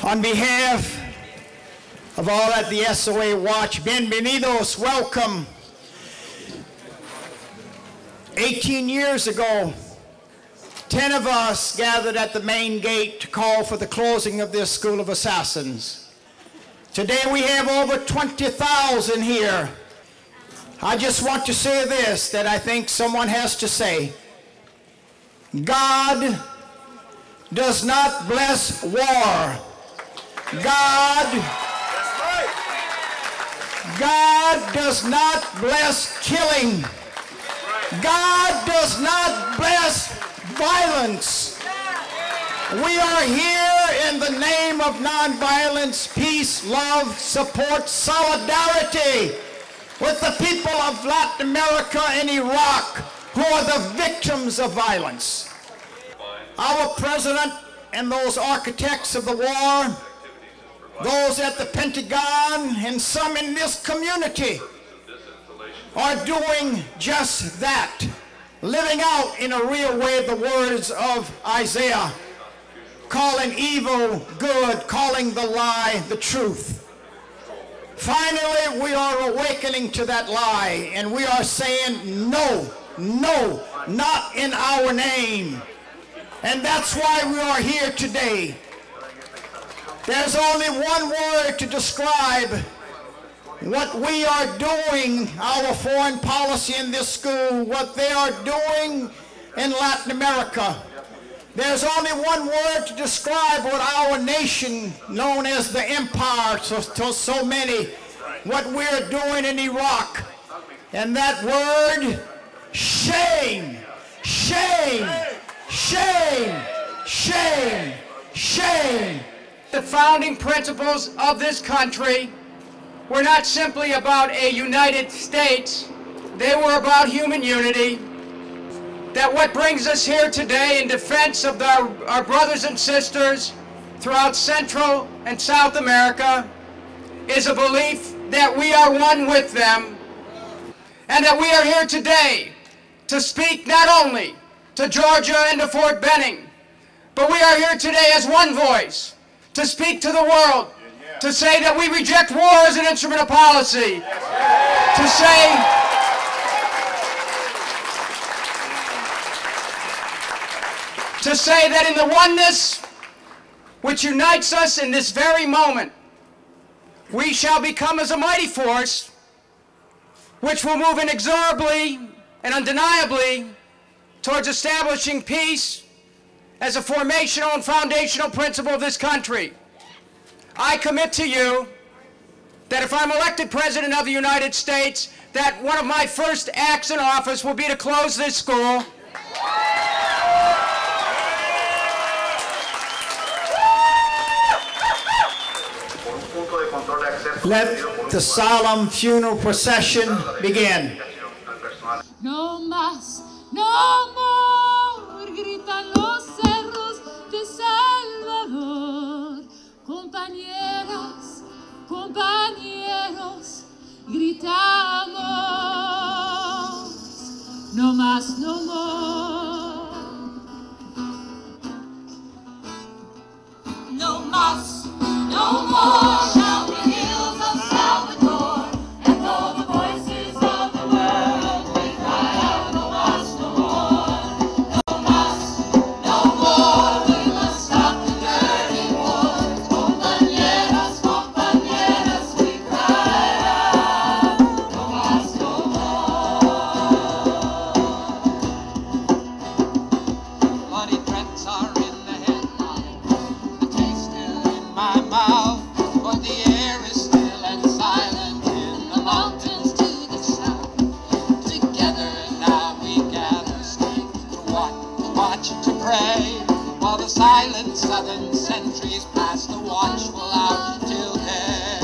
On behalf of all at the SOA Watch, bienvenidos, welcome. 18 years ago, 10 of us gathered at the main gate to call for the closing of this school of assassins. Today we have over 20,000 here. I just want to say this that I think someone has to say. God does not bless war. God does not bless killing. God does not bless violence. We are here in the name of nonviolence, peace, love, support, solidarity with the people of Latin America and Iraq who are the victims of violence. Our president and those architects of the war, those at the Pentagon, and some in this community are doing just that, living out in a real way the words of Isaiah, calling evil good, calling the lie the truth. Finally, we are awakening to that lie, and we are saying no, no, not in our name. And that's why we are here today. There's only one word to describe what we are doing, our foreign policy in this school, what they are doing in Latin America. There's only one word to describe what our nation, known as the empire to so many, what we're doing in Iraq. And that word, shame, shame, shame, shame, shame. The founding principles of this country were not simply about a United States, they were about human unity. That what brings us here today in defense of our brothers and sisters throughout Central and South America is a belief that we are one with them, and that we are here today to speak not only to Georgia and to Fort Benning, but we are here today as one voice to speak to the world, to say that we reject war as an instrument of policy, to say that in the oneness which unites us in this very moment, we shall become as a mighty force which will move inexorably and undeniably towards establishing peace as a formational and foundational principle of this country. I commit to you that if I'm elected President of the United States, that one of my first acts in office will be to close this school. Let the solemn funeral procession begin. No más, no more, gritan los cerros de Salvador. Compañeras, compañeros, gritamos. No más, no more. No más, no more shall the hills of Salvador echo the voices of the world. We cry out, no más, no more. No más, no more. We must stop the dirty war. Compañeras, compañeras, we cry out, no más, no more. Bloody threats are in the headline, the taste still in my mouth, but the air is still and silent in the mountains to the south. Together now we gather strength to watch, to pray, while the silent southern sentries pass the watchful out till day.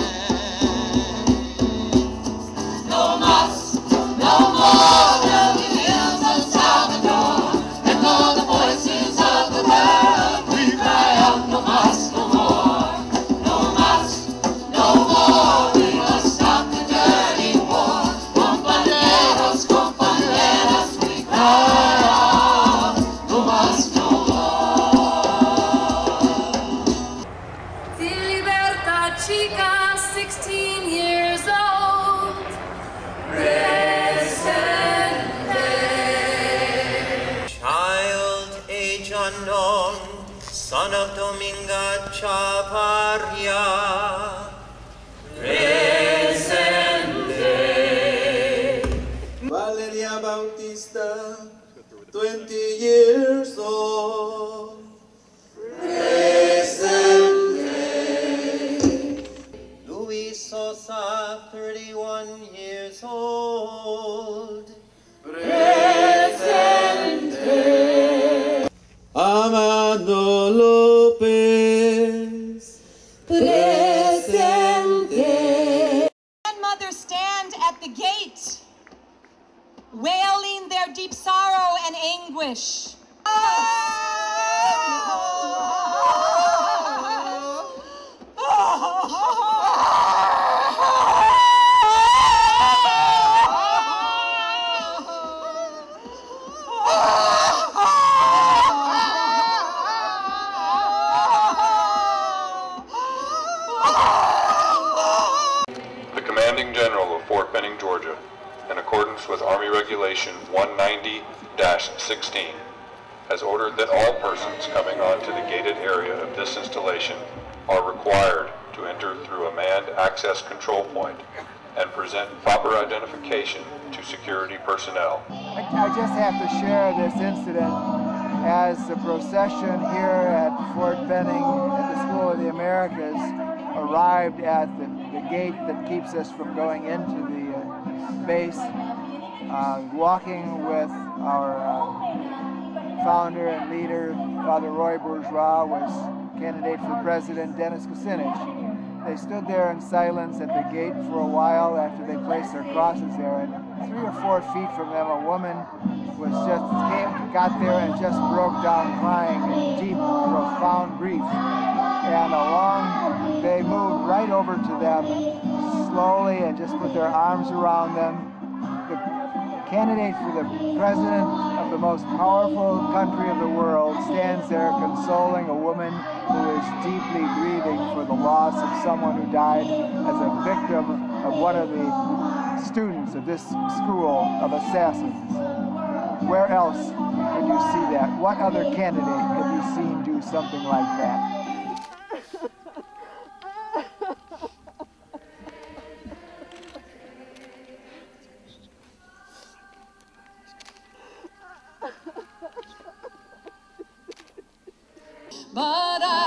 No más, no more, till the hills of Salvador echo the voices of the world. We cry out, no más, no more. No más, no more. We must stop the dirty war. Compañeros, compañeras, we cry out, no más, no more. Manon, son of Dominga Chavarria. Valeria Bautista, 20 years old. Luis Sosa, 31 years old. Amando Lopez. Grandmothers stand at the gate, wailing their deep sorrow and anguish. The Commanding General of Fort Benning, Georgia, in accordance with Army Regulation 190-16, has ordered that all persons coming onto the gated area of this installation are required to enter through a manned access control point and present proper identification to security personnel. I just have to share this incident as the procession here at Fort Benning at the School of the Americas arrived at the gate that keeps us from going into the base, walking with our founder and leader, Father Roy Bourgeois, was candidate for president Dennis Kucinich. They stood there in silence at the gate for a while after they placed their crosses there, and 3 or 4 feet from them a woman got there and just broke down crying in deep, profound grief. And they moved right over to them slowly and just put their arms around them. The candidate for the president of the most powerful country of the world stands there consoling a woman who is deeply grieving for the loss of someone who died as a victim of one of the students of this school of assassins. Where else could you see that? What other candidate have you seen do something like that? But I